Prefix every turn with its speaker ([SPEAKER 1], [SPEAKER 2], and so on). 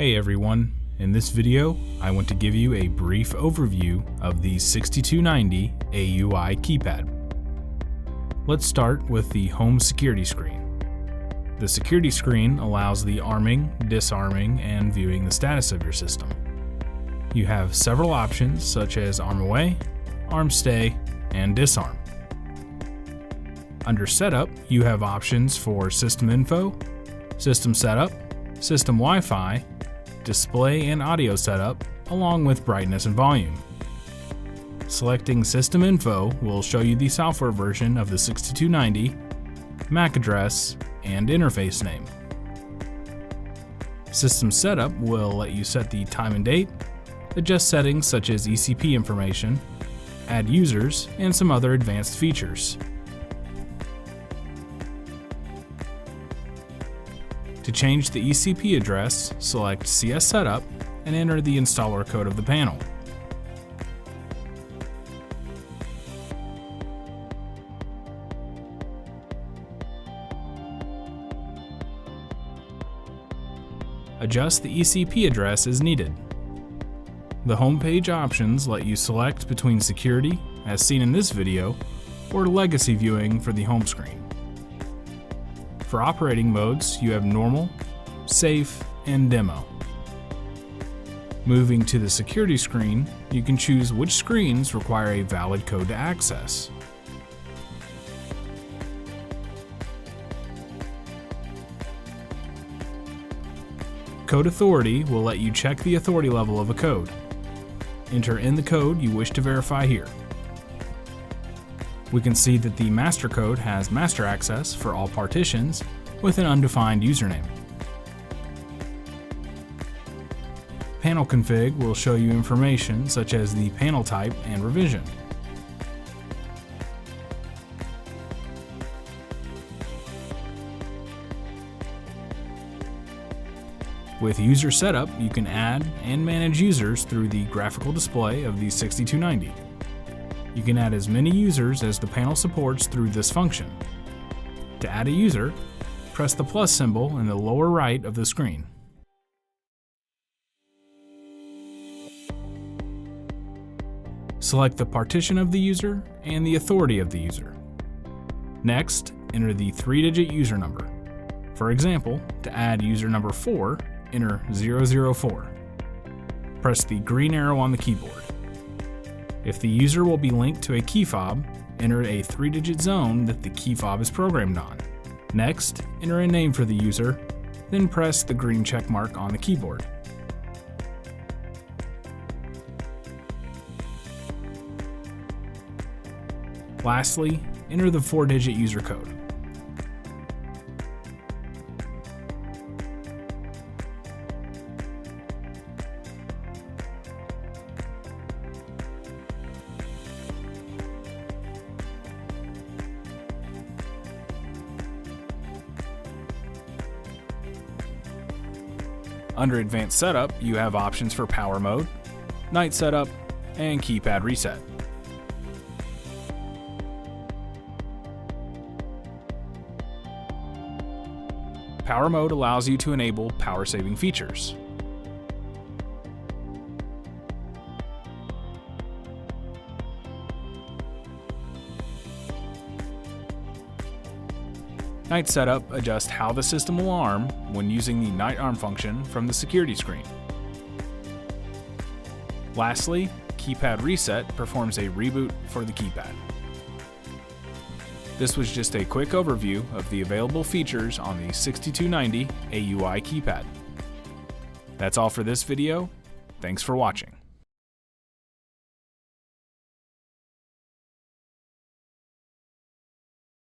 [SPEAKER 1] Hey everyone, in this video I want to give you a brief overview of the 6290 AUI keypad. Let's start with the home security screen. The security screen allows the arming, disarming, and viewing the status of your system. You have several options such as arm away, arm stay, and disarm. Under setup, you have options for system info, system setup, system Wi-Fi, display and audio setup, along with brightness and volume. Selecting System Info will show you the software version of the 6290, MAC address, and interface name. System Setup will let you set the time and date, adjust settings such as ECP information, add users, and some other advanced features. To change the ECP address, select CS Setup and enter the installer code of the panel. Adjust the ECP address as needed. The homepage options let you select between security, as seen in this video, or legacy viewing for the home screen. For operating modes, you have normal, safe, and demo. Moving to the security screen, you can choose which screens require a valid code to access. Code Authority will let you check the authority level of a code. Enter in the code you wish to verify here. We can see that the master code has master access for all partitions with an undefined username. Panel config will show you information such as the panel type and revision. With user setup, you can add and manage users through the graphical display of the 6290. You can add as many users as the panel supports through this function. To add a user, press the plus symbol in the lower right of the screen. Select the partition of the user and the authority of the user. Next, enter the 3-digit user number. For example, to add user number 4, enter 004. Press the green arrow on the keyboard. If the user will be linked to a key fob, enter a 3-digit zone that the key fob is programmed on. Next, enter a name for the user, then press the green check mark on the keyboard. Lastly, enter the 4-digit user code. Under Advanced Setup, you have options for Power Mode, Night Setup, and Keypad Reset. Power Mode allows you to enable power-saving features. Night Setup adjusts how the system will arm when using the Night Arm function from the security screen. Lastly, Keypad Reset performs a reboot for the keypad. This was just a quick overview of the available features on the 6290 AUI keypad. That's all for this video. Thanks for watching.